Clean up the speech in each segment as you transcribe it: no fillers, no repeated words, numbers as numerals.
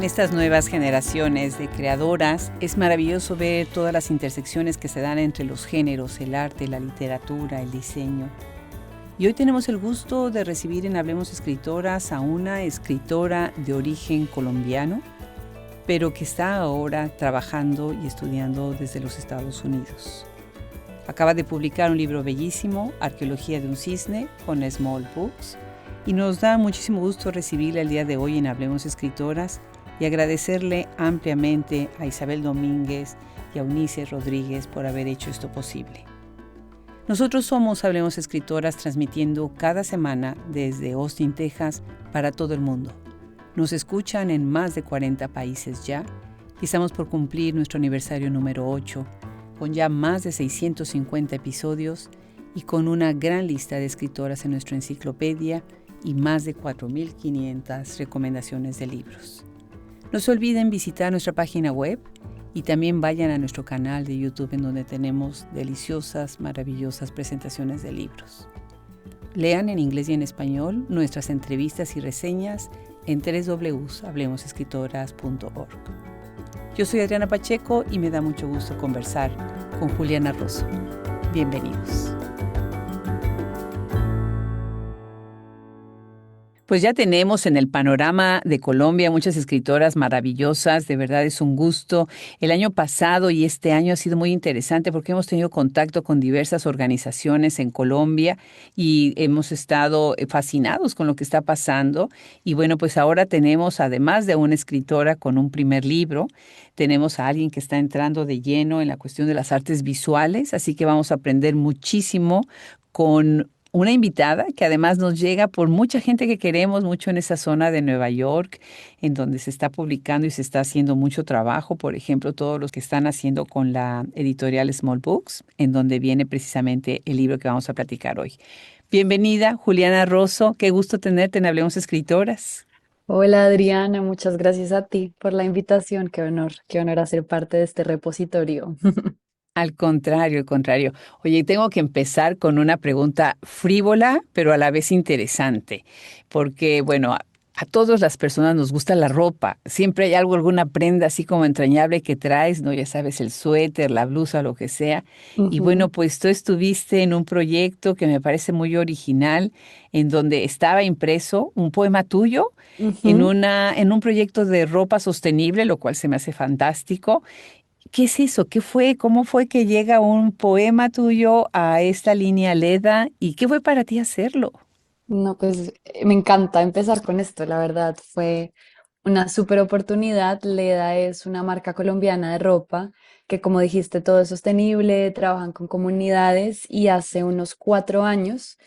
En estas nuevas generaciones de creadoras es maravilloso ver todas las intersecciones que se dan entre los géneros, el arte, la literatura, el diseño. Y hoy tenemos el gusto de recibir en Hablemos Escritoras a una escritora de origen colombiano, pero que está ahora trabajando y estudiando desde los Estados Unidos. Acaba de publicar un libro bellísimo, Arqueología de un cisne, con Small Books, y nos da muchísimo gusto recibirla el día de hoy en Hablemos Escritoras y agradecerle ampliamente a Isabel Domínguez y a Eunice Rodríguez por haber hecho esto posible. Nosotros somos Hablemos Escritoras, transmitiendo cada semana desde Austin, Texas, para todo el mundo. Nos escuchan en más de 40 países ya y estamos por cumplir nuestro aniversario número 8, con ya más de 650 episodios y con una gran lista de escritoras en nuestra enciclopedia y más de 4.500 recomendaciones de libros. No se olviden visitar nuestra página web y también vayan a nuestro canal de YouTube, en donde tenemos deliciosas, maravillosas presentaciones de libros. Lean en inglés y en español nuestras entrevistas y reseñas en www.hablemosescritoras.org. Yo soy Adriana Pacheco y me da mucho gusto conversar con Juliana Rosso. Bienvenidos. Pues ya tenemos en el panorama de Colombia muchas escritoras maravillosas, de verdad es un gusto. El año pasado y este año ha sido muy interesante porque hemos tenido contacto con diversas organizaciones en Colombia y hemos estado fascinados con lo que está pasando. Y bueno, pues ahora tenemos, además de una escritora con un primer libro, tenemos a alguien que está entrando de lleno en la cuestión de las artes visuales, así que vamos a aprender muchísimo con una invitada que además nos llega por mucha gente que queremos mucho en esa zona de Nueva York, en donde se está publicando y se está haciendo mucho trabajo. Por ejemplo, todos los que están haciendo con la editorial Small Books, en donde viene precisamente el libro que vamos a platicar hoy. Bienvenida, Juliana Rosso. Qué gusto tenerte en Hablemos Escritoras. Hola Adriana, muchas gracias a ti por la invitación. Qué honor hacer parte de este repositorio. Al contrario, al contrario. Oye, tengo que empezar con una pregunta frívola, pero a la vez interesante, porque, bueno, a todas las personas nos gusta la ropa. Siempre hay algo, alguna prenda así como entrañable que traes, ¿no? Ya sabes, el suéter, la blusa, lo que sea. Y bueno, Ujú, pues tú estuviste en un proyecto que me parece muy original, en donde estaba impreso un poema tuyo ujú. en un proyecto de ropa sostenible, lo cual se me hace fantástico. ¿Qué es eso? ¿Qué fue? ¿Cómo fue que llega un poema tuyo a esta línea Leda? ¿Y qué fue para ti hacerlo? No, pues me encanta empezar con esto, la verdad. Fue una súper oportunidad. Leda es una marca colombiana de ropa que, como dijiste, todo es sostenible, trabajan con comunidades y hace unos 4 años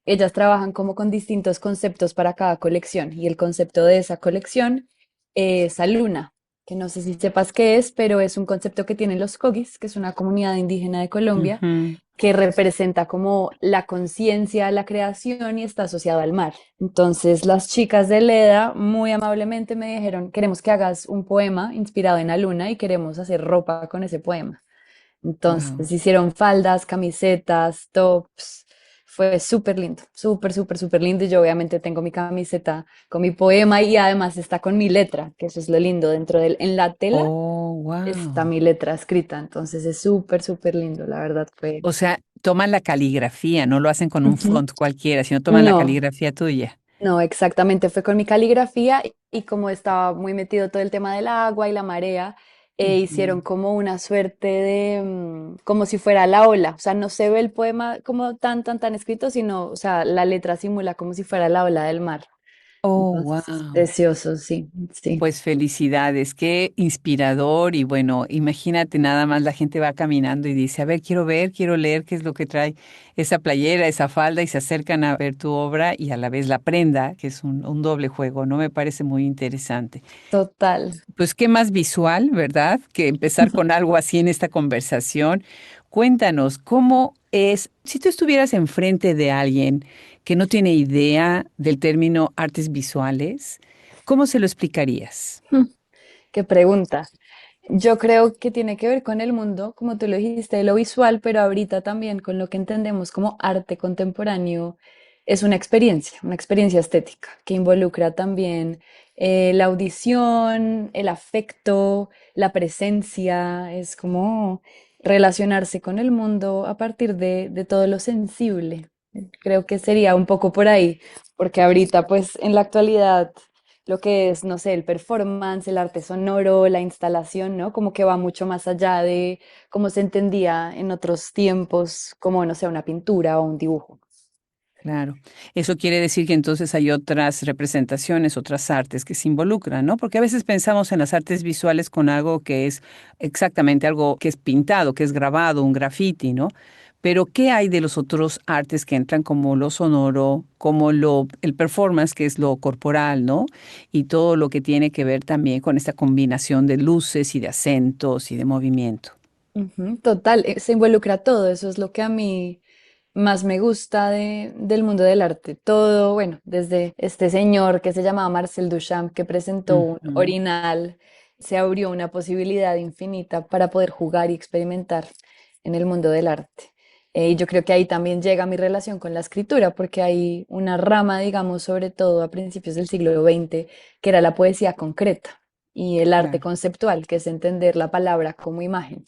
ellas trabajan como con distintos conceptos para cada colección y el concepto de esa colección es Aluna, que no sé si sepas qué es, pero es un concepto que tienen los Cogis, que es una comunidad indígena de Colombia Ujú. que representa como la conciencia, la creación y está asociado al mar. Entonces, las chicas de Leda muy amablemente me dijeron, queremos que hagas un poema inspirado en la luna y queremos hacer ropa con ese poema. Wow. Entonces, hicieron faldas, camisetas, tops. Fue súper lindo, súper, súper, súper lindo. Y yo obviamente tengo mi camiseta con mi poema y además está con mi letra, que eso es lo lindo. En la tela Oh, está wow. mi letra escrita. Entonces es súper, súper lindo. La verdad fue. O sea, toman la caligrafía, no lo hacen con un Ujú. font cualquiera, sino toman la No, caligrafía tuya. no, exactamente. Fue con mi caligrafía y como estaba muy metido todo el tema del agua y la marea, hicieron Ujú. como una suerte de, como si fuera la ola. O sea, no se ve el poema como tan, tan, tan escrito, sino, o sea, la letra simula como si fuera la ola del mar. Oh, Entonces es wow. precioso, sí, sí. Pues felicidades, qué inspirador y bueno, imagínate nada más la gente va caminando y dice, a ver, quiero ver, quiero leer qué es lo que trae esa playera, esa falda y se acercan a ver tu obra y a la vez la prenda, que es un doble juego, ¿no? Me parece muy interesante. Total. Pues qué más visual, ¿verdad? Que empezar con algo así en esta conversación. Cuéntanos, ¿cómo es, si tú estuvieras enfrente de alguien que no tiene idea del término artes visuales, ¿cómo se lo explicarías? Qué pregunta. Yo creo que tiene que ver con el mundo, como tú lo dijiste, de lo visual, pero ahorita también con lo que entendemos como arte contemporáneo, es una experiencia estética que involucra también la audición, el afecto, la presencia, es como relacionarse con el mundo a partir de todo lo sensible. Creo que sería un poco por ahí, porque ahorita pues en la actualidad lo que es, no sé, el performance, el arte sonoro, la instalación, ¿no? Como que va mucho más allá de cómo se entendía en otros tiempos, como, no sé, una pintura o un dibujo. Claro. Eso quiere decir que entonces hay otras representaciones, otras artes que se involucran, ¿no? Porque a veces pensamos en las artes visuales con algo que es exactamente algo que es pintado, que es grabado, un graffiti, ¿no? Pero ¿qué hay de los otros artes que entran como lo sonoro, como el performance, que es lo corporal, ¿no? Y todo lo que tiene que ver también con esta combinación de luces y de acentos y de movimiento. Ujú, total, se involucra todo, eso es lo que a mí más me gusta del mundo del arte. Todo, bueno, desde este señor que se llamaba Marcel Duchamp, que presentó un Ujú. orinal, se abrió una posibilidad infinita para poder jugar y experimentar en el mundo del arte. Y yo creo que ahí también llega mi relación con la escritura, porque hay una rama, digamos, sobre todo a principios del siglo XX, que era la poesía concreta y el arte Claro. conceptual, que es entender la palabra como imagen.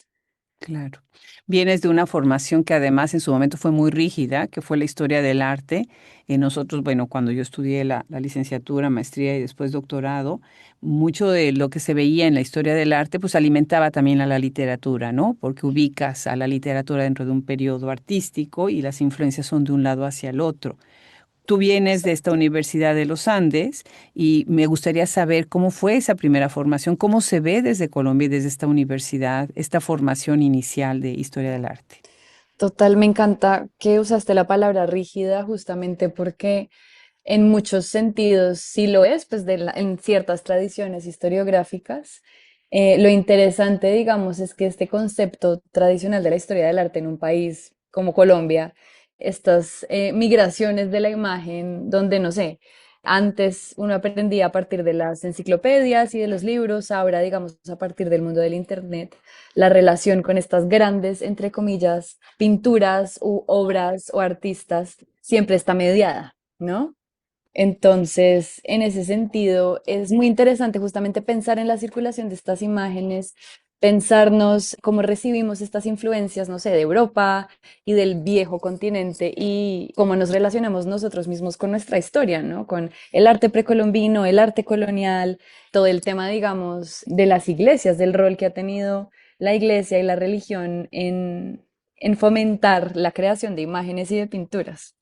Claro. Vienes de una formación que además en su momento fue muy rígida, que fue la historia del arte. Nosotros, bueno, cuando yo estudié la licenciatura, maestría y después doctorado, mucho de lo que se veía en la historia del arte, pues alimentaba también a la literatura, ¿no? Porque ubicas a la literatura dentro de un periodo artístico y las influencias son de un lado hacia el otro. Tú vienes de esta Universidad de los Andes y me gustaría saber cómo fue esa primera formación, cómo se ve desde Colombia y desde esta universidad, esta formación inicial de historia del arte. Total, me encanta que usaste la palabra rígida justamente porque en muchos sentidos sí lo es, pues en ciertas tradiciones historiográficas. Lo interesante, digamos, es que este concepto tradicional de la historia del arte en un país como Colombia, estas migraciones de la imagen, donde, no sé, antes uno aprendía a partir de las enciclopedias y de los libros, ahora, digamos, a partir del mundo del Internet, la relación con estas grandes, entre comillas, pinturas u obras o artistas siempre está mediada, ¿no? Entonces, en ese sentido, es muy interesante justamente pensar en la circulación de estas imágenes, pensarnos cómo recibimos estas influencias, no sé, de Europa y del viejo continente y cómo nos relacionamos nosotros mismos con nuestra historia, ¿no? Con el arte precolombino, el arte colonial, todo el tema, digamos, de las iglesias, del rol que ha tenido la iglesia y la religión en fomentar la creación de imágenes y de pinturas.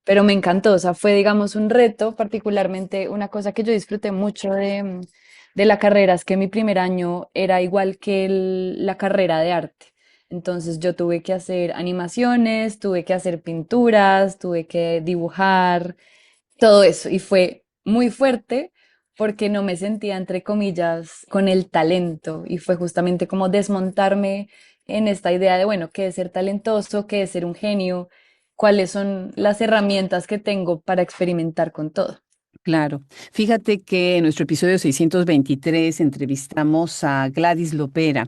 Pero me encantó, o sea, fue, digamos, un reto, particularmente una cosa que yo disfruté mucho de la carrera, es que mi primer año era igual que la carrera de arte. Entonces yo tuve que hacer animaciones, tuve que hacer pinturas, tuve que dibujar, todo eso. Y fue muy fuerte porque no me sentía, entre comillas, con el talento. Y fue justamente como desmontarme en esta idea de, bueno, qué es ser talentoso, qué es ser un genio, cuáles son las herramientas que tengo para experimentar con todo. Claro. Fíjate que en nuestro episodio 623 entrevistamos a Gladys Lopera.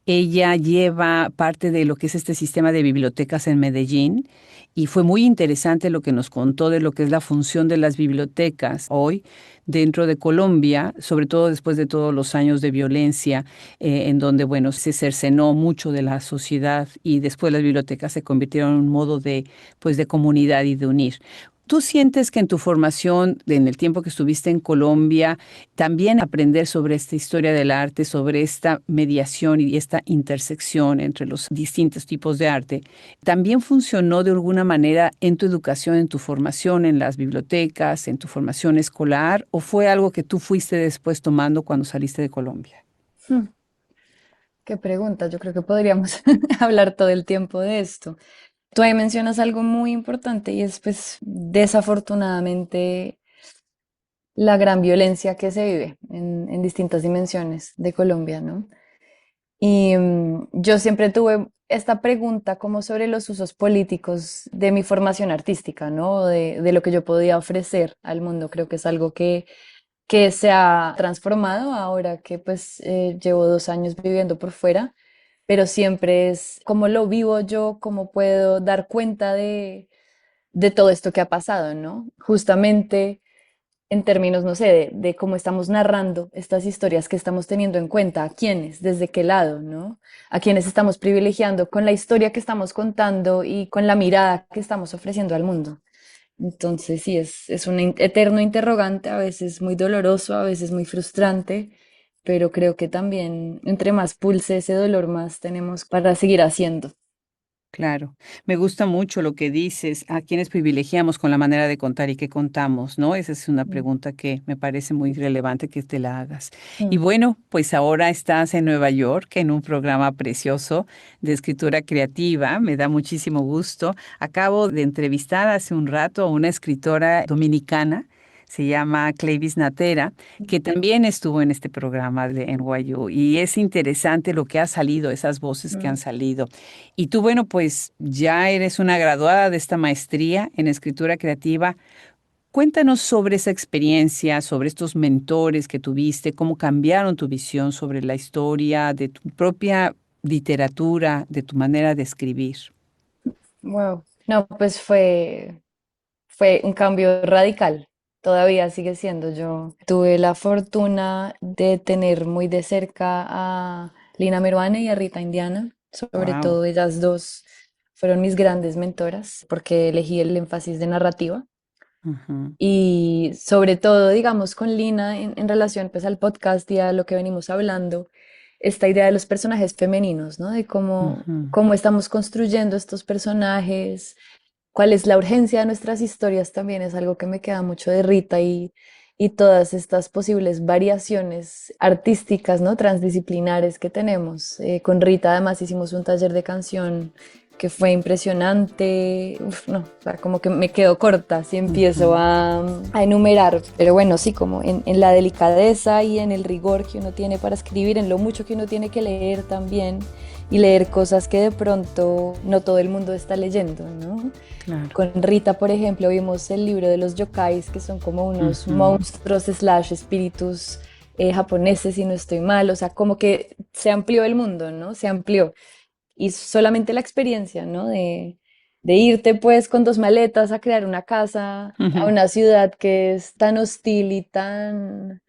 Ella lleva parte de lo que es este sistema de bibliotecas en Medellín y fue muy interesante lo que nos contó de lo que es la función de las bibliotecas hoy dentro de Colombia, sobre todo después de todos los años de violencia, en donde, bueno, se cercenó mucho de la sociedad y después las bibliotecas se convirtieron en un modo de, pues, de comunidad y de unir. ¿Tú sientes que en tu formación, en el tiempo que estuviste en Colombia, también aprender sobre esta historia del arte, sobre esta mediación y esta intersección entre los distintos tipos de arte, también funcionó de alguna manera en tu educación, en tu formación, en las bibliotecas, en tu formación escolar, o fue algo que tú fuiste después tomando cuando saliste de Colombia? Hmm, qué pregunta, yo creo que podríamos hablar todo el tiempo de esto. Tú ahí mencionas algo muy importante y es pues desafortunadamente la gran violencia que se vive en distintas dimensiones de Colombia, ¿no? Y yo siempre tuve esta pregunta como sobre los usos políticos de mi formación artística, ¿no? De lo que yo podía ofrecer al mundo. Creo que es algo que se ha transformado ahora que pues llevo 2 años viviendo por fuera, pero siempre es cómo lo vivo yo, cómo puedo dar cuenta de todo esto que ha pasado, ¿no? Justamente en términos, no sé, de cómo estamos narrando estas historias que estamos teniendo en cuenta, a quiénes, desde qué lado, ¿no? A quiénes estamos privilegiando con la historia que estamos contando y con la mirada que estamos ofreciendo al mundo. Entonces, sí, es un eterno interrogante, a veces muy doloroso, a veces muy frustrante, pero creo que también entre más pulse ese dolor, más tenemos para seguir haciendo. Claro, me gusta mucho lo que dices, a quienes privilegiamos con la manera de contar y qué contamos, ¿no? Esa es una Mm, pregunta que me parece muy relevante que te la hagas. Y mm. bueno, pues ahora estás en Nueva York en un programa precioso de escritura creativa, me da muchísimo gusto. Acabo de entrevistar hace un rato a una escritora dominicana. Se llama Clavis Natera, que también estuvo en este programa de NYU. Y es interesante lo que ha salido, esas voces que han Mm. salido. Y tú, bueno, pues ya eres una graduada de esta maestría en escritura creativa. Cuéntanos sobre esa experiencia, sobre estos mentores que tuviste, cómo cambiaron tu visión sobre la historia, de tu propia literatura, de tu manera de escribir. Wow. No, pues fue un cambio radical. Todavía sigue siendo. Yo tuve la fortuna de tener muy de cerca a Lina Meruane y a Rita Indiana. Sobre Wow. todo ellas dos fueron mis grandes mentoras porque elegí el énfasis de narrativa. Y sobre todo, digamos, con Lina en relación pues al podcast y a lo que venimos hablando, esta idea de los personajes femeninos, ¿no? De cómo estamos construyendo estos personajes, cuál es la urgencia de nuestras historias también es algo que me queda mucho de Rita y todas estas posibles variaciones artísticas, ¿no? Transdisciplinares que tenemos. Con Rita además hicimos un taller de canción que fue impresionante. Uf, no, o sea, como que me quedo corta si empiezo a enumerar. Pero bueno, sí, como en la delicadeza y en el rigor que uno tiene para escribir, en lo mucho que uno tiene que leer también y leer cosas que de pronto no todo el mundo está leyendo, ¿no? Claro. Con Rita, por ejemplo, vimos el libro de los yokais, que son como unos Ujú. monstruos slash espíritus japoneses, si no estoy mal, o sea, como que se amplió el mundo, ¿no? Se amplió. Y solamente la experiencia, ¿no? De irte pues con dos maletas a crear una casa, a Ujú. una ciudad que es tan hostil y tan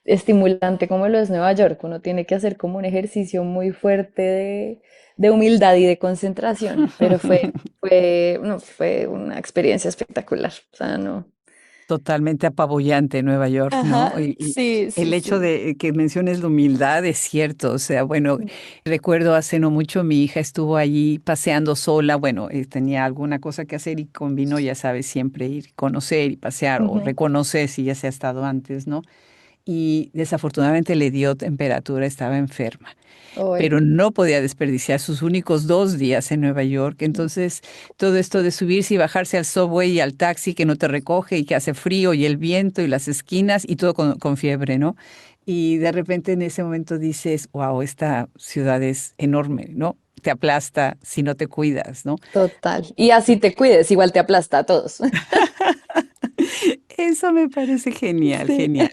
estimulante como lo es Nueva York. Uno tiene que hacer como un ejercicio muy fuerte de humildad y de concentración, pero no, fue una experiencia espectacular. O sea, no. Totalmente apabullante Nueva York, ¿no? Ajá, Y sí, sí, el hecho sí. de que menciones la humildad es cierto. O sea, bueno, recuerdo hace no mucho mi hija estuvo allí paseando sola. Bueno, tenía alguna cosa que hacer y convino, ya sabes, siempre ir, conocer y pasear o Ujú. reconocer si ya se ha estado antes, ¿no? Y desafortunadamente le dio temperatura, estaba enferma, Hoy. pero no podía desperdiciar sus únicos 2 días en Nueva York. Entonces, todo esto de subirse y bajarse al subway y al taxi que no te recoge y que hace frío y el viento y las esquinas y todo con fiebre, ¿no? Y de repente en ese momento dices, wow, esta ciudad es enorme, ¿no? Te aplasta si no te cuidas, ¿no? Total. Y así te cuides, igual te aplasta a todos. Eso me parece genial, Sí. genial.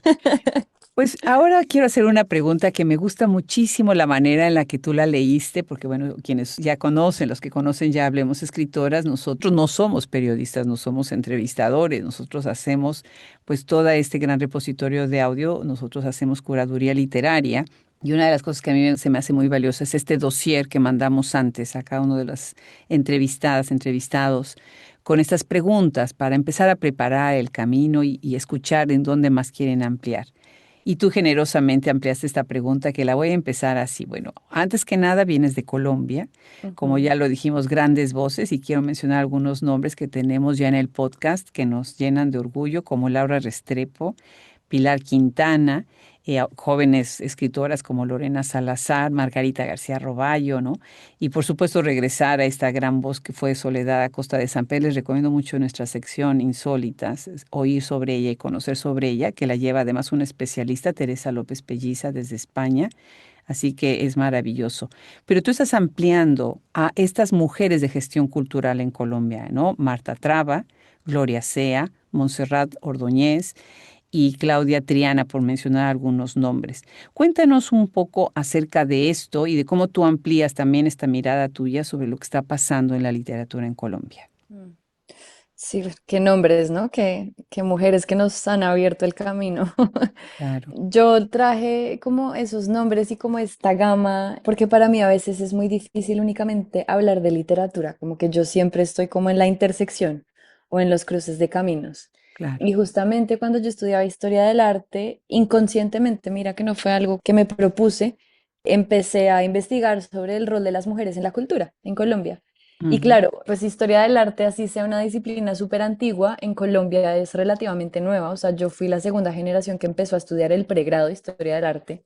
Pues ahora quiero hacer una pregunta que me gusta muchísimo la manera en la que tú la leíste, porque bueno, quienes ya conocen, los que conocen ya hablemos escritoras, nosotros no somos periodistas, no somos entrevistadores, nosotros hacemos pues todo este gran repositorio de audio, nosotros hacemos curaduría literaria. Y una de las cosas que a mí se me hace muy valiosa es este dossier que mandamos antes a cada uno de las entrevistadas, entrevistados, con estas preguntas para empezar a preparar el camino y escuchar en dónde más quieren ampliar. Y tú generosamente ampliaste esta pregunta que la voy a empezar así. Bueno, antes que nada vienes de Colombia, como Ujú. ya lo dijimos, grandes voces y quiero mencionar algunos nombres que tenemos ya en el podcast que nos llenan de orgullo, como Laura Restrepo, Pilar Quintana, jóvenes escritoras como Lorena Salazar, Margarita García Roballo, ¿no? Y por supuesto regresar a esta gran voz que fue Soledad Acosta de San Pedro. Les recomiendo mucho nuestra sección Insólitas, oír sobre ella y conocer sobre ella, que la lleva además una especialista, Teresa López Pelliza, desde España. Así que es maravilloso. Pero tú estás ampliando a estas mujeres de gestión cultural en Colombia, ¿no? Marta Traba, Gloria Sea, Montserrat Ordóñez y Claudia Triana, por mencionar algunos nombres. Cuéntanos un poco acerca de esto y de cómo tú amplías también esta mirada tuya sobre lo que está pasando en la literatura en Colombia. Mm. Sí, qué nombres, ¿no? Qué mujeres que nos han abierto el camino. Claro. Yo traje como esos nombres y como esta gama, porque para mí a veces es muy difícil únicamente hablar de literatura, como que yo siempre estoy como en la intersección o en los cruces de caminos. Claro. Y justamente cuando yo estudiaba historia del arte, inconscientemente, mira que no fue algo que me propuse, empecé a investigar sobre el rol de las mujeres en la cultura en Colombia. Y Ujú. claro, pues historia del arte, así sea una disciplina súper antigua, en Colombia es relativamente nueva. O sea, yo fui la segunda generación que empezó a estudiar el pregrado de historia del arte.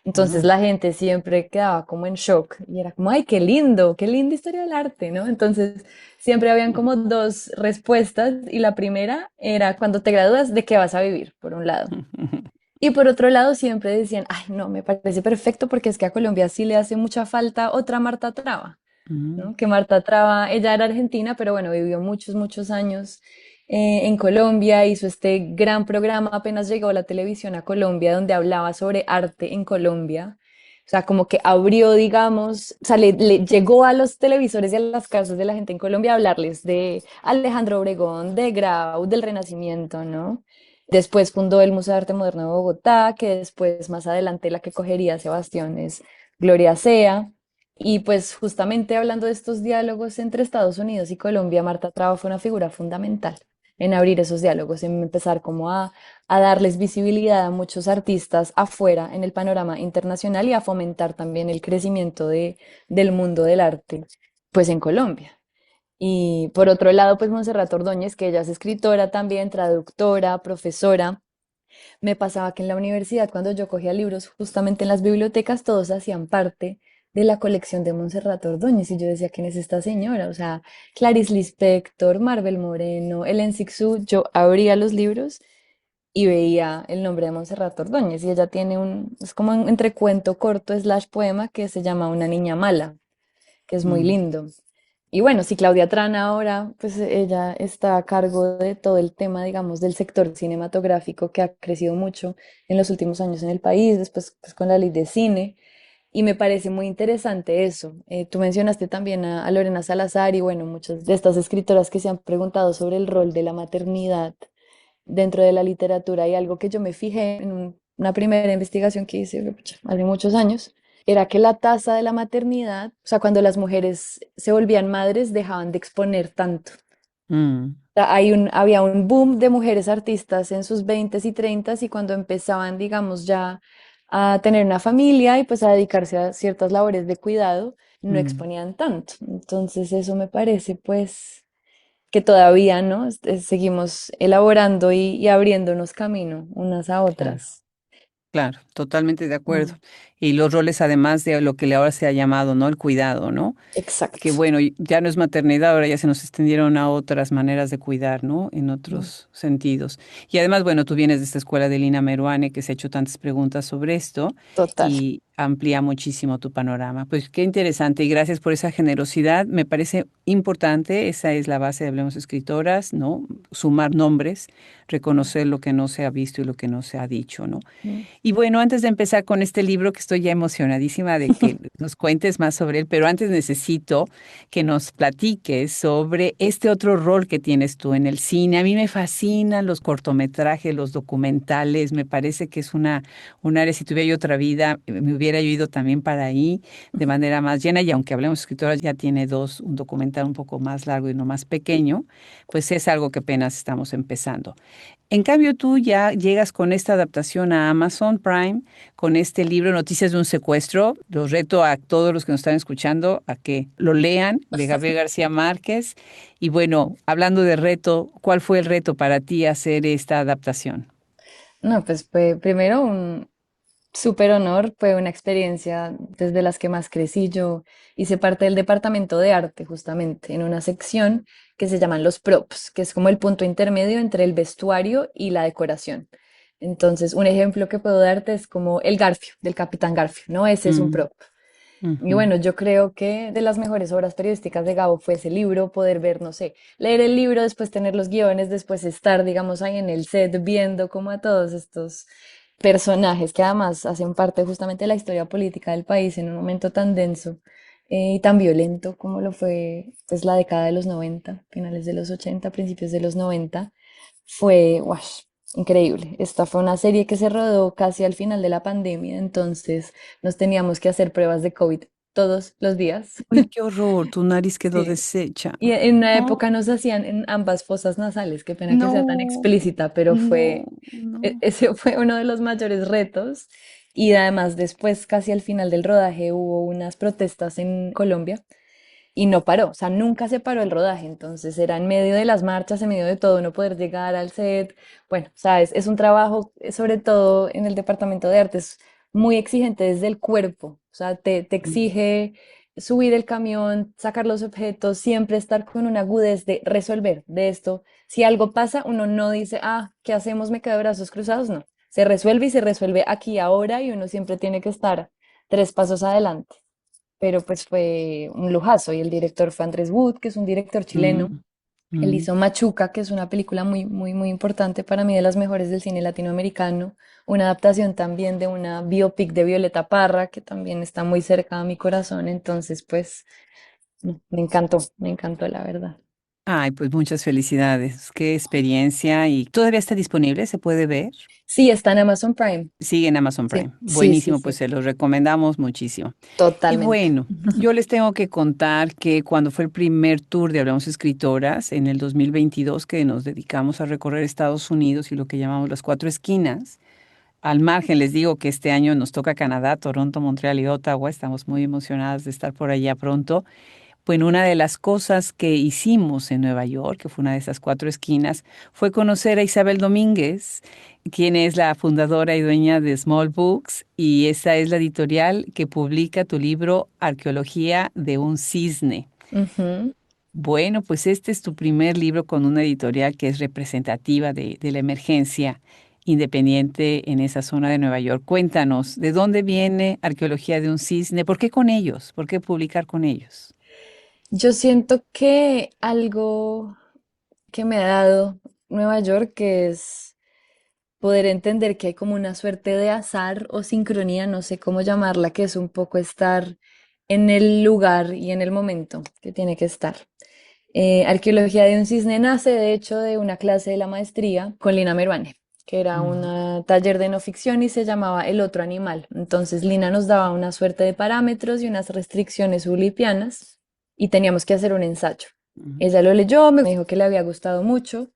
Entonces Ah. la gente siempre quedaba como en shock y era como, ay, qué linda historia del arte, ¿no? Entonces siempre habían como dos respuestas y la primera era cuando te gradúas, ¿de qué vas a vivir? Por un lado. Y por otro lado siempre decían, ay, no, me parece perfecto porque es que a Colombia sí le hace mucha falta otra Marta Traba, Mm. ¿no? Que Marta Traba, ella era argentina, pero bueno, vivió muchos años en Colombia, hizo este gran programa, apenas llegó la televisión a Colombia, donde hablaba sobre arte en Colombia. O sea, como que abrió, digamos, o sea, llegó a los televisores y a las casas de la gente en Colombia a hablarles de Alejandro Obregón, de Grau, del Renacimiento, ¿no? Después fundó el Museo de Arte Moderno de Bogotá, que después, más adelante, la que cogería Sebastián es Gloria Sea. Y pues justamente hablando de estos diálogos entre Estados Unidos y Colombia, Marta Traba fue una figura fundamental en abrir esos diálogos, en empezar como a darles visibilidad a muchos artistas afuera en el panorama internacional y a fomentar también el crecimiento del mundo del arte, pues en Colombia. Y por otro lado, pues Montserrat Ordóñez, que ella es escritora también, traductora, profesora. Me pasaba que en la universidad, cuando yo cogía libros, justamente en las bibliotecas, todos hacían parte de la colección de Montserrat Ordóñez. Y yo decía, ¿quién es esta señora? O sea, Clarice Lispector, Maribel Moreno, Helen Sixú. Yo abría los libros y veía el nombre de Montserrat Ordóñez. Y ella tiene es como un entre cuento corto slash poema que se llama Una niña mala, que es muy Mm. lindo. Y bueno, si Claudia Trana ahora, pues ella está a cargo de todo el tema, digamos, del sector cinematográfico que ha crecido mucho en los últimos años en el país, después pues, con la ley de cine. Y me parece muy interesante eso. Tú mencionaste también a Lorena Salazar y bueno, muchas de estas escritoras que se han preguntado sobre el rol de la maternidad dentro de la literatura y algo que yo me fijé en una primera investigación que hice pucha, hace muchos años, era que la tasa de la maternidad, o sea, cuando las mujeres se volvían madres, dejaban de exponer tanto. Mm. Sea, había un boom de mujeres artistas en sus 20s y 30s y cuando empezaban, digamos, ya a tener una familia y pues a dedicarse a ciertas labores de cuidado, no Mm. exponían tanto. Entonces eso me parece pues que todavía, ¿no? Seguimos elaborando y abriéndonos camino unas a Claro. otras. Claro, totalmente de acuerdo. Mm, Y los roles, además de lo que ahora se ha llamado, ¿no? El cuidado, ¿no? Que exacto. bueno, ya no es maternidad, ahora ya se nos extendieron a otras maneras de cuidar, ¿no? En Mm, otros sentidos. Y además, bueno, tú vienes de esta escuela de Lina Meruane, que se ha hecho tantas preguntas sobre esto total. y amplía muchísimo tu panorama. Pues qué interesante y gracias por esa generosidad. Me parece importante, esa es la base de Hablemos Escritoras, ¿no? Sumar nombres, reconocer lo que no se ha visto y lo que no se ha dicho, ¿no? Mm. Y bueno, antes de empezar con este libro, que estoy ya emocionadísima de que nos cuentes más sobre él, pero antes necesito que nos platiques sobre este otro rol que tienes tú en el cine. A mí me fascinan los cortometrajes, los documentales, me parece que es un área, si tuviera yo otra vida, me hubiera yo ido también para ahí de manera más llena, y aunque Hablemos Escritoras ya tiene dos, un documental un poco más largo y uno más pequeño, pues es algo que apenas estamos empezando. En cambio, tú ya llegas con esta adaptación a Amazon Prime, con este libro Noticias de un secuestro. Los reto a todos los que nos están escuchando a que lo lean, de Gabriel García Márquez. Y bueno, hablando de reto, ¿cuál fue el reto para ti hacer esta adaptación? No, pues fue primero un súper honor, fue una experiencia desde las que más crecí. Yo hice parte del departamento de arte justamente en una sección que se llaman los props, que es como el punto intermedio entre el vestuario y la decoración. Entonces, un ejemplo que puedo darte es como el Garfio, del Capitán Garfio, ¿no? Ese es un Mm. prop. Y Ujú. bueno, yo creo que de las mejores obras periodísticas de Gabo fue ese libro, poder ver, no sé, leer el libro, después tener los guiones, después estar, digamos, ahí en el set viendo como a todos estos personajes que además hacen parte justamente de la historia política del país en un momento tan denso. y tan violento como lo fue pues, la década de los 90, finales de los 80, principios de los 90, fue wash, increíble. Esta fue una serie que se rodó casi al final de la pandemia, entonces nos teníamos que hacer pruebas de COVID todos los días. Uy, qué horror, tu nariz quedó Sí. deshecha. Y en una Oh, época nos hacían en ambas fosas nasales, qué pena que sea tan no, explícita, pero no, no. ese fue uno de los mayores retos. Y además después, casi al final del rodaje, hubo unas protestas en Colombia y no paró, o sea, nunca se paró el rodaje, entonces era en medio de las marchas, en medio de todo, no poder llegar al set. Bueno, o sea, es un trabajo, sobre todo en el departamento de artes, muy exigente desde el cuerpo, o sea, te exige subir el camión, sacar los objetos, siempre estar con una agudez de resolver de esto. Si algo pasa, uno no dice, ah, ¿qué hacemos? Me quedo de brazos cruzados, no. Se resuelve y se resuelve aquí ahora y uno siempre tiene que estar 3 pasos adelante, pero pues fue un lujazo y el director fue Andrés Wood, que es un director chileno. Mm, Él mm. hizo Machuca, que es una película muy, muy, muy importante para mí, de las mejores del cine latinoamericano, una adaptación también de una biopic de Violeta Parra, que también está muy cerca a mi corazón, entonces pues no, me encantó la verdad. Ay, pues muchas felicidades. Qué experiencia. ¿Y todavía está disponible? ¿Se puede ver? Sí, está en Amazon Prime. Sigue en Amazon Sí, Prime. sí, sí, Buenísimo, pues sí, se los recomendamos muchísimo. Y totalmente. bueno, yo les tengo que contar que cuando fue el primer tour de Hablamos Escritoras en el 2022, que nos dedicamos a recorrer Estados Unidos y lo que llamamos las cuatro esquinas, al margen les digo que este año nos toca Canadá, Toronto, Montreal y Ottawa. Estamos muy emocionadas de estar por allá pronto. Bueno, una de las cosas que hicimos en Nueva York, que fue una de esas cuatro esquinas, fue conocer a Isabel Domínguez, quien es la fundadora y dueña de Small Books, y esa es la editorial que publica tu libro Arqueología de un cisne. Ujú. Bueno, pues este es tu primer libro con una editorial que es representativa de la emergencia independiente en esa zona de Nueva York. Cuéntanos, ¿de dónde viene Arqueología de un cisne? ¿Por qué con ellos? ¿Por qué publicar con ellos? Yo siento que algo que me ha dado Nueva York es poder entender que hay como una suerte de azar o sincronía, no sé cómo llamarla, que es un poco estar en el lugar y en el momento que tiene que estar. Arqueología de un cisne nace, de hecho, de una clase de la maestría con Lina Meruane, que era Mm, un taller de no ficción y se llamaba El otro animal. Entonces, Lina nos daba una suerte de parámetros y unas restricciones ulipianas y teníamos que hacer un ensayo. mm. Ella lo leyó, me dijo que le había gustado mucho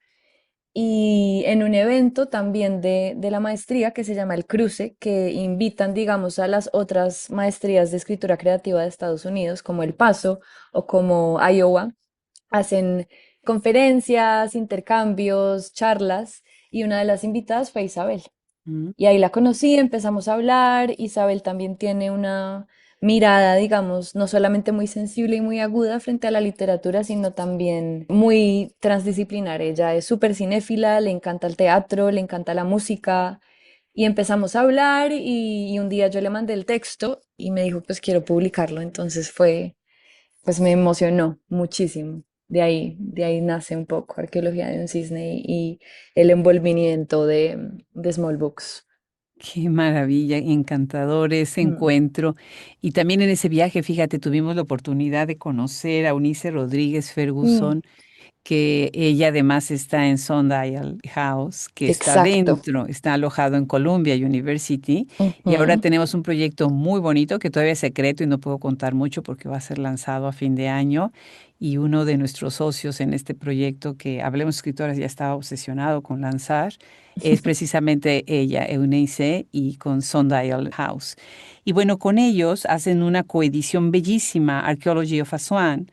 y en un evento también de la maestría que se llama El Cruce, que invitan, digamos, a las otras maestrías de escritura creativa de Estados Unidos, como El Paso o como Iowa, hacen conferencias, intercambios, charlas, y una de las invitadas fue Isabel. Mm. Y ahí la conocí, empezamos a hablar. Isabel también tiene una mirada, digamos, no solamente muy sensible y muy aguda frente a la literatura, sino también muy transdisciplinar. Ella es súper cinéfila, le encanta el teatro, le encanta la música. Y empezamos a hablar y un día yo le mandé el texto y me dijo, pues quiero publicarlo. Entonces pues me emocionó muchísimo. De ahí nace un poco Arqueología de un cisne y el envolvimiento de Small Books. Qué maravilla, encantador ese Mm, encuentro. Y también en ese viaje, fíjate, tuvimos la oportunidad de conocer a Eunice Rodríguez mm, Ferguson, que ella además está en Sundial House, que está exacto. dentro, está alojado en Columbia University. Y ahora Ujú. tenemos un proyecto muy bonito que todavía es secreto y no puedo contar mucho porque va a ser lanzado a fin de año. Y uno de nuestros socios en este proyecto, que Hablemos Escritoras ya estaba obsesionado con lanzar, es precisamente ella, Eunice, y con Sundial House. Y bueno, con ellos hacen una coedición bellísima, Archaeology of Aswan,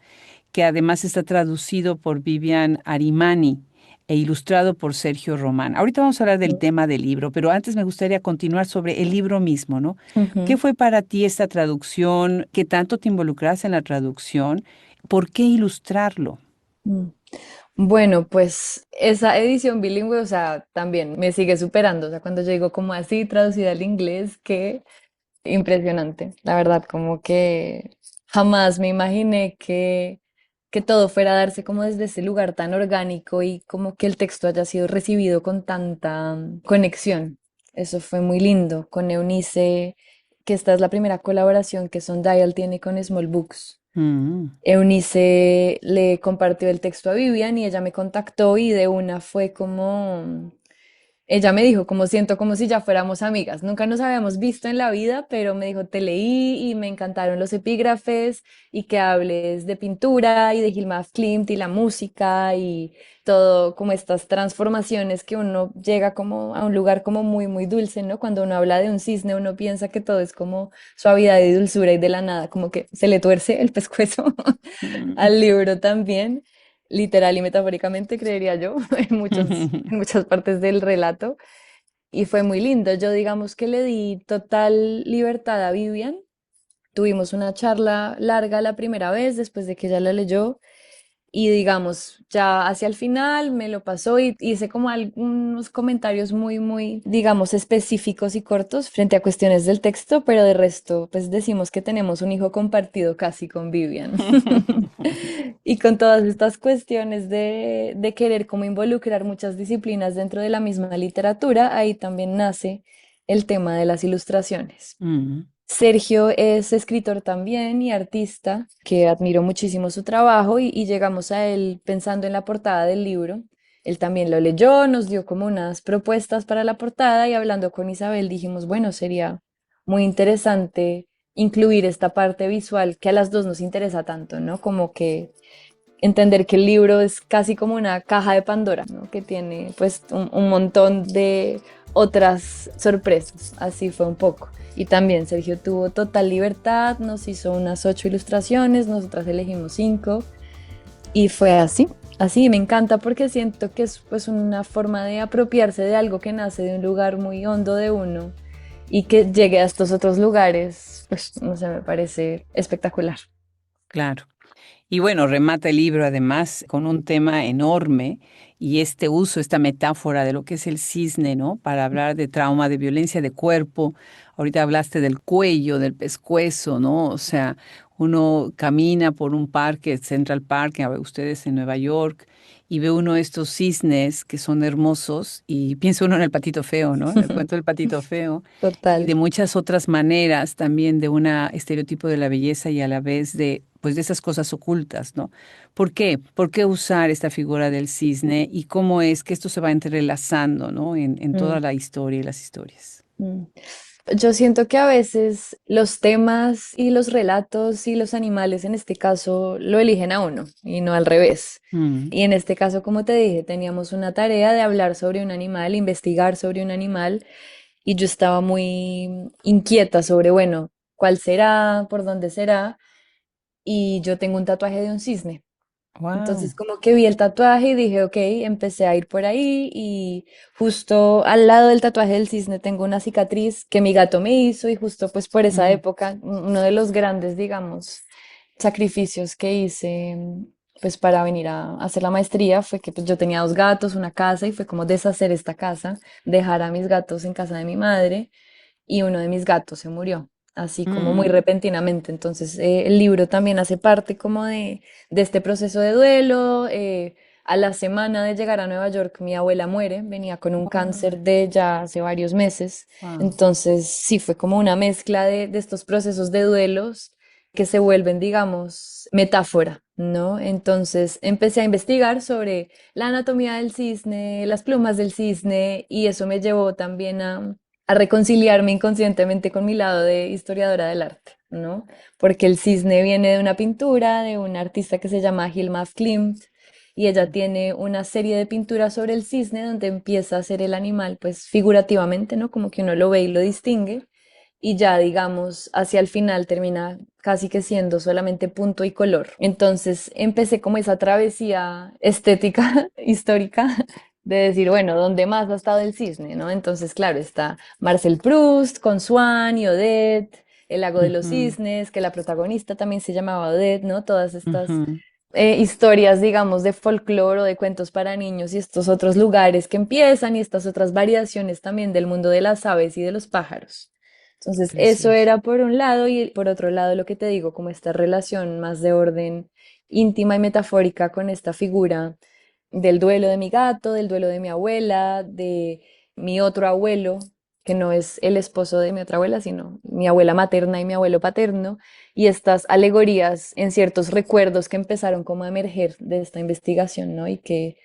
que además está traducido por Vivian Arimani e ilustrado por Sergio Román. Ahorita vamos a hablar del tema del libro, pero antes me gustaría continuar sobre el libro mismo, ¿no? ¿Qué Ujú. fue para ti esta traducción? ¿Qué tanto te involucraste en la traducción? ¿Por qué ilustrarlo? Mm. Bueno, pues esa edición bilingüe, o sea, también me sigue superando. O sea, cuando yo digo como así traducida al inglés, que impresionante. La verdad, como que jamás me imaginé que todo fuera a darse como desde ese lugar tan orgánico y como que el texto haya sido recibido con tanta conexión. Eso fue muy lindo. Con Eunice que esta es la primera colaboración que Sundial tiene con Small Books. Mm. Eunice le compartió el texto a Vivian y ella me contactó y de una fue como, ella me dijo, como siento como si ya fuéramos amigas. Nunca nos habíamos visto en la vida, pero me dijo, te leí y me encantaron los epígrafes y que hables de pintura y de Hilma Klimt y la música y todo como estas transformaciones que uno llega como a un lugar como muy, muy dulce, ¿no? Cuando uno habla de un cisne, uno piensa que todo es como suavidad y dulzura y de la nada, como que se le tuerce el pescuezo Mm. al libro también, literal y metafóricamente, creería yo, en muchas partes del relato. Y fue muy lindo. Yo digamos que le di total libertad a Vivian. Tuvimos una charla larga la primera vez después de que ella la leyó y digamos, ya hacia el final me lo pasó y hice como algunos comentarios muy, muy, digamos, específicos y cortos frente a cuestiones del texto, pero de resto, pues decimos que tenemos un hijo compartido casi con Vivian. Y con todas estas cuestiones de querer como involucrar muchas disciplinas dentro de la misma literatura, ahí también nace el tema de las ilustraciones. Mm. Sergio es escritor también y artista, que admiro muchísimo su trabajo y llegamos a él pensando en la portada del libro. Él también lo leyó, nos dio como unas propuestas para la portada y hablando con Isabel dijimos, bueno, sería muy interesante incluir esta parte visual que a las dos nos interesa tanto, ¿no? Como que entender que el libro es casi como una caja de Pandora, ¿no? Que tiene pues un montón de otras sorpresas. Así fue un poco. Y también Sergio tuvo total libertad, nos hizo unas 8 ilustraciones, nosotras elegimos 5 y fue así. Así me encanta porque siento que es pues una forma de apropiarse de algo que nace de un lugar muy hondo de uno y que llegue a estos otros lugares, pues no sé, me parece espectacular. Claro. Y bueno, remata el libro además con un tema enorme y este uso, esta metáfora de lo que es el cisne, ¿no? Para hablar de trauma, de violencia de cuerpo. Ahorita hablaste del cuello, del pescuezo, ¿no? O sea, uno camina por un parque, Central Park, a ver, ustedes en Nueva York, y ve uno de estos cisnes que son hermosos y piensa uno en el patito feo, ¿no? En el cuento del patito feo y Total. de muchas otras maneras también de un estereotipo de la belleza y a la vez de, pues, de esas cosas ocultas, ¿no? ¿Por qué? ¿Por qué usar esta figura del cisne y cómo es que esto se va entrelazando, ¿no? En Mm, toda la historia y las historias. mm. Yo siento que a veces los temas y los relatos y los animales en este caso lo eligen a uno y no al revés. Mm. Y en este caso, como te dije, teníamos una tarea de hablar sobre un animal, investigar sobre un animal y yo estaba muy inquieta sobre, bueno, cuál será, por dónde será. Y yo tengo un tatuaje de un cisne. Wow. Entonces como que vi el tatuaje y dije, ok, empecé a ir por ahí y justo al lado del tatuaje del cisne tengo una cicatriz que mi gato me hizo y justo pues por esa Mm. época uno de los grandes, digamos, sacrificios que hice pues para venir a hacer la maestría fue que pues yo tenía 2 gatos, una casa y fue como deshacer esta casa, dejar a mis gatos en casa de mi madre y uno de mis gatos se murió, así como muy Mm. repentinamente. Entonces, el libro también hace parte como de este proceso de duelo. A la semana de llegar a Nueva York, mi abuela muere, venía con un cáncer de ya hace varios meses. Wow. Entonces, sí, fue como una mezcla de estos procesos de duelos que se vuelven, digamos, metáfora, ¿no? Entonces empecé a investigar sobre la anatomía del cisne, las plumas del cisne, y eso me llevó también a reconciliarme inconscientemente con mi lado de historiadora del arte, ¿no? Porque el cisne viene de una pintura de una artista que se llama Hilma af Klint y ella tiene una serie de pinturas sobre el cisne donde empieza a ser el animal, pues figurativamente, ¿no? Como que uno lo ve y lo distingue y ya, digamos, hacia el final termina casi que siendo solamente punto y color. Entonces empecé como esa travesía estética, histórica, de decir, bueno, ¿dónde más ha estado el cisne, no? Entonces, claro, está Marcel Proust con Swann y Odette, El lago de los Ujú. cisnes, que la protagonista también se llamaba Odette, ¿no? Todas estas Ujú. historias, digamos, de folclore o de cuentos para niños y estos otros lugares que empiezan y estas otras variaciones también del mundo de las aves y de los pájaros. Entonces, eso Precioso. era por un lado y por otro lado lo que te digo, como esta relación más de orden íntima y metafórica con esta figura del duelo de mi gato, del duelo de mi abuela, de mi otro abuelo, que no es el esposo de mi otra abuela, sino mi abuela materna y mi abuelo paterno, y estas alegorías en ciertos recuerdos que empezaron como a emerger de esta investigación, ¿no? Y que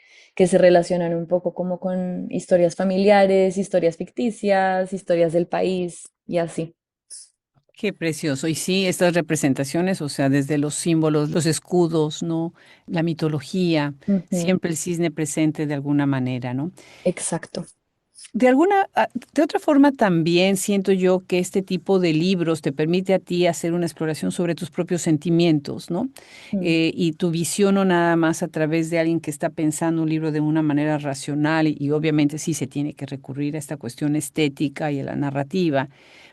se relacionan un poco como con historias familiares, historias ficticias, historias del país y así. Qué precioso. Y sí, estas representaciones, o sea, desde los símbolos, los escudos, ¿no? La mitología, Ujú, siempre el cisne presente de alguna manera, ¿no? exacto. De otra forma también siento yo que este tipo de libros te permite a ti hacer una exploración sobre tus propios sentimientos, ¿no? Mm, Y tu visión no nada más a través de alguien que está pensando un libro de una manera racional y obviamente sí se tiene que recurrir a esta cuestión estética y a la narrativa,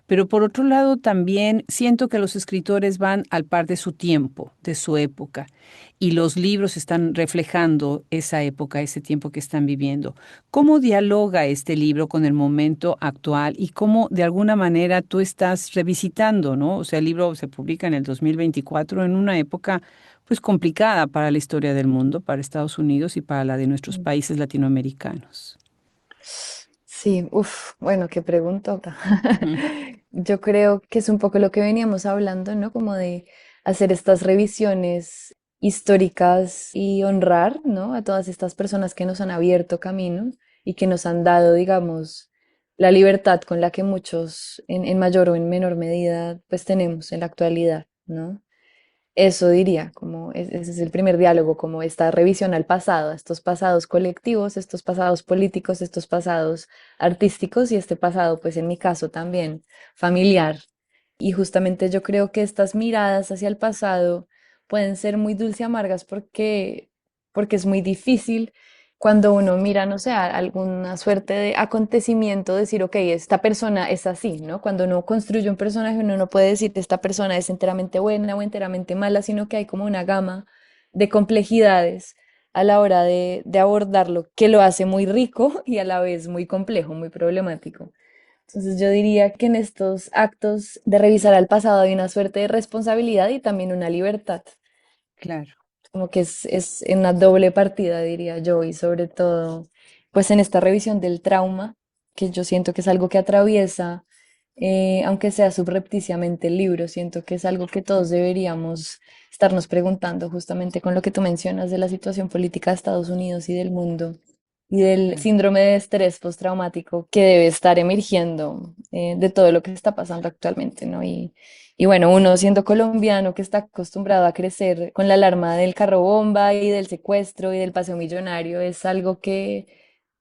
pero por otro lado también siento que los escritores van al par de su tiempo, de su época, y los libros están reflejando esa época, ese tiempo que están viviendo. ¿Cómo dialoga este libro con el momento actual y cómo de alguna manera tú estás revisitando, ¿no? O sea, el libro se publica en el 2024 en una época pues complicada para la historia del mundo, para Estados Unidos y para la de nuestros mm. países latinoamericanos. Sí, uff, bueno, qué preguntota. Ujú. Yo creo que es un poco lo que veníamos hablando, ¿no? Como de hacer estas revisiones históricas y honrar, ¿no? A todas estas personas que nos han abierto camino y que nos han dado, digamos, la libertad con la que muchos, en mayor o en menor medida, pues tenemos en la actualidad, ¿no? Eso diría, como ese es el primer diálogo, como esta revisión al pasado, a estos pasados colectivos, estos pasados políticos, estos pasados artísticos y este pasado, pues en mi caso también familiar. Y justamente yo creo que estas miradas hacia el pasado pueden ser muy dulce y amargas porque es muy difícil cuando uno mira, no sé, alguna suerte de acontecimiento, decir, ok, esta persona es así, ¿no? Cuando uno construye un personaje, uno no puede decir que esta persona es enteramente buena o enteramente mala, sino que hay como una gama de complejidades a la hora de abordarlo, que lo hace muy rico y a la vez muy complejo, muy problemático. Entonces yo diría que en estos actos de revisar al pasado hay una suerte de responsabilidad y también una libertad, Claro. como que es en una doble partida, diría yo, y sobre todo, pues en esta revisión del trauma, que yo siento que es algo que atraviesa, aunque sea subrepticiamente el libro, siento que es algo que todos deberíamos estarnos preguntando justamente con lo que tú mencionas de la situación política de Estados Unidos y del mundo y del Claro. síndrome de estrés postraumático que debe estar emergiendo de todo lo que está pasando actualmente, ¿no? Y bueno, uno siendo colombiano que está acostumbrado a crecer con la alarma del carro bomba y del secuestro y del paseo millonario, es algo que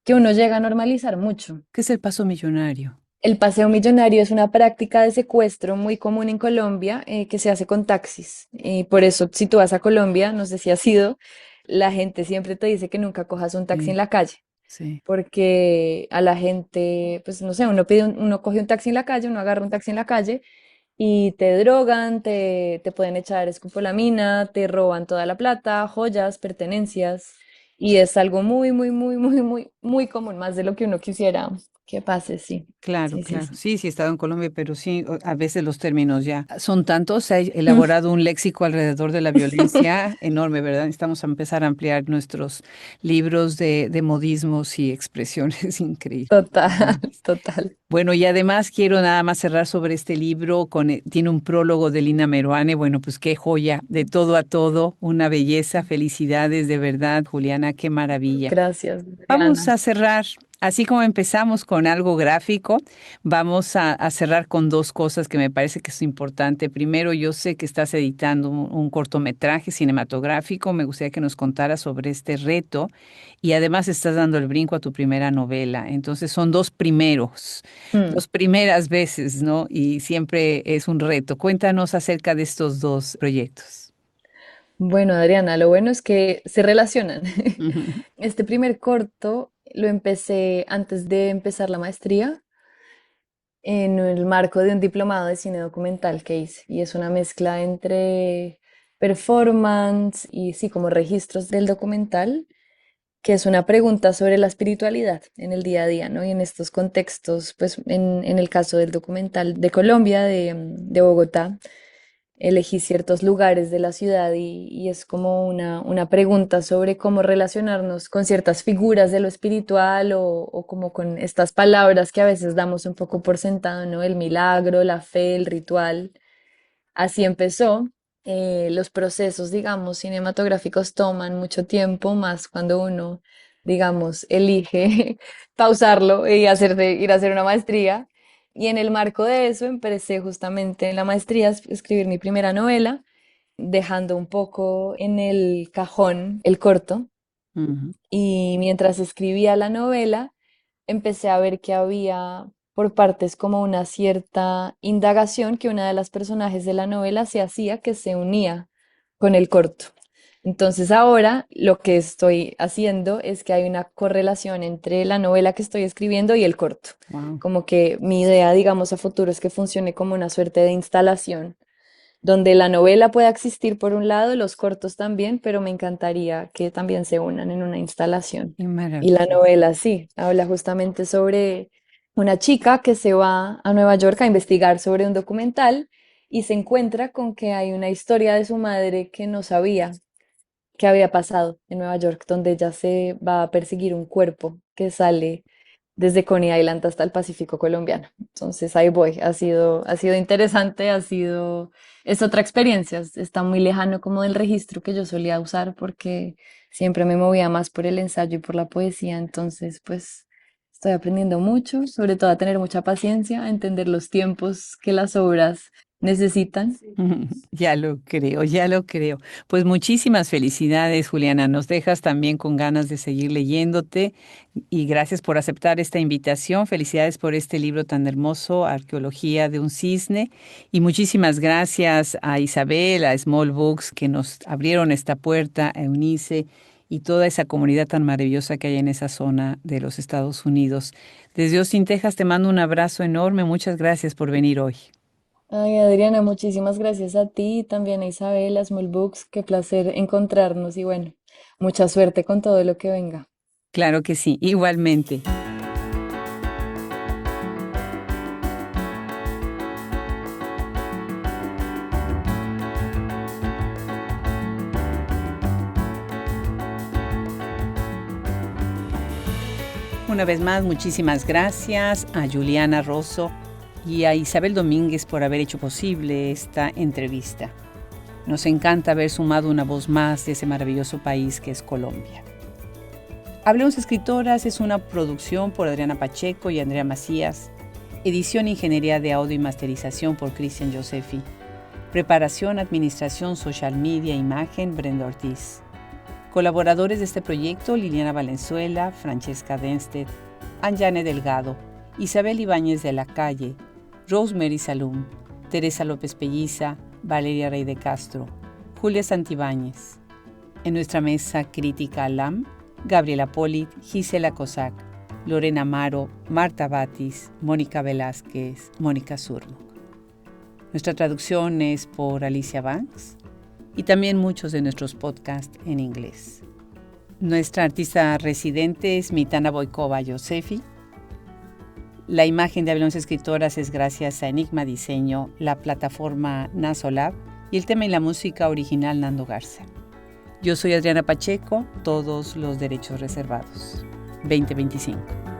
uno llega a normalizar mucho. ¿Qué es el paso millonario? El paseo millonario es una práctica de secuestro muy común en Colombia que se hace con taxis. Y por eso, si tú vas a Colombia, no sé si has ido, la gente siempre te dice que nunca cojas un taxi en Sí, la calle, sí, porque a la gente, pues no sé, uno coge un taxi en la calle, uno agarra un taxi en la calle y te drogan, te pueden echar escopolamina, te roban toda la plata, joyas, pertenencias, y es algo muy, muy, muy, muy, muy, muy común, más de lo que uno quisiera que pase, sí. claro, Sí, sí, claro. sí. Sí, sí, he estado en Colombia, pero sí, a veces los términos ya son tantos, se ha elaborado un léxico alrededor de la violencia enorme, ¿verdad? Necesitamos empezar a ampliar nuestros libros de modismos y expresiones increíbles. Total, total. Bueno, y además quiero nada más cerrar sobre este libro tiene un prólogo de Lina Meruane. Bueno, pues qué joya, de todo a todo, una belleza, felicidades, de verdad, Juliana, qué maravilla. Gracias, Vamos Diana. a cerrar, así como empezamos con algo gráfico, vamos a cerrar con dos cosas que me parece que es importante. Primero, yo sé que estás editando un cortometraje cinematográfico, me gustaría que nos contaras sobre este reto y además estás dando el brinco a tu primera novela. Entonces son dos primeros, Mm. dos primeras veces, ¿no? Y siempre es un reto. Cuéntanos acerca de estos dos proyectos. Bueno, Adriana, lo bueno es que se relacionan. Ujú. Este primer corto lo empecé antes de empezar la maestría en el marco de un diplomado de cine documental que hice y es una mezcla entre performance y sí, como registros del documental, que es una pregunta sobre la espiritualidad en el día a día, ¿no? Y en estos contextos, pues en el caso del documental de Colombia, de Bogotá, elegí ciertos lugares de la ciudad y es como una pregunta sobre cómo relacionarnos con ciertas figuras de lo espiritual o como con estas palabras que a veces damos un poco por sentado, ¿no? El milagro, la fe, el ritual. Así empezó. Los procesos, digamos, cinematográficos toman mucho tiempo, más cuando uno, digamos, elige pausarlo y ir a hacer una maestría. Y en el marco de eso empecé justamente en la maestría a escribir mi primera novela, dejando un poco en el cajón el corto. Ujú. Y mientras escribía la novela, empecé a ver que había por partes como una cierta indagación que una de las personajes de la novela se hacía que se unía con el corto. Entonces ahora lo que estoy haciendo es que hay una correlación entre la novela que estoy escribiendo y el corto. Wow. Como que mi idea, digamos, a futuro es que funcione como una suerte de instalación donde la novela pueda existir por un lado, los cortos también, pero me encantaría que también se unan en una instalación. Qué Y la maravilla. novela, sí, habla justamente sobre una chica que se va a Nueva York a investigar sobre un documental y se encuentra con que hay una historia de su madre que no sabía que había pasado en Nueva York, donde ella se va a perseguir un cuerpo que sale desde Coney Island hasta el Pacífico colombiano. Entonces ahí voy, ha sido interesante, es otra experiencia, está muy lejano como del registro que yo solía usar porque siempre me movía más por el ensayo y por la poesía, entonces pues estoy aprendiendo mucho, sobre todo a tener mucha paciencia, a entender los tiempos que las obras necesitan. Ya lo creo, ya lo creo. Pues muchísimas felicidades, Juliana. Nos dejas también con ganas de seguir leyéndote y gracias por aceptar esta invitación. Felicidades por este libro tan hermoso, Arqueología de un cisne. Y muchísimas gracias a Isabel, a Small Books, que nos abrieron esta puerta, a Eunice y toda esa comunidad tan maravillosa que hay en esa zona de los Estados Unidos. Desde Austin, Texas, te mando un abrazo enorme. Muchas gracias por venir hoy. Ay, Adriana, muchísimas gracias a ti y también a Isabel, a Small Books. Qué placer encontrarnos y bueno, mucha suerte con todo lo que venga. Claro que sí, igualmente. Una vez más, muchísimas gracias a Juliana Rosso y a Isabel Domínguez por haber hecho posible esta entrevista. Nos encanta haber sumado una voz más de ese maravilloso país que es Colombia. Hablemos Escritoras es una producción por Adriana Pacheco y Andrea Macías, edición e ingeniería de audio y masterización por Cristian Josefi, preparación, administración, social media e imagen, Brenda Ortiz. Colaboradores de este proyecto, Liliana Valenzuela, Francesca Denstedt, Anjane Delgado, Isabel Ibáñez de la Calle, Rosemary Salum, Teresa López Pelliza, Valeria Rey de Castro, Julia Santibáñez. En nuestra mesa crítica Alam, Gabriela Polit, Gisela Cosac, Lorena Amaro, Marta Batis, Mónica Velázquez, Mónica Zurlo. Nuestra traducción es por Alicia Banks y también muchos de nuestros podcasts en inglés. Nuestra artista residente es Mitana Boykova Josefi. La imagen de Hablemos Escritoras es gracias a Enigma Diseño, la plataforma Nasolab y el tema y la música original Nando Garza. Yo soy Adriana Pacheco, todos los derechos reservados. 2025.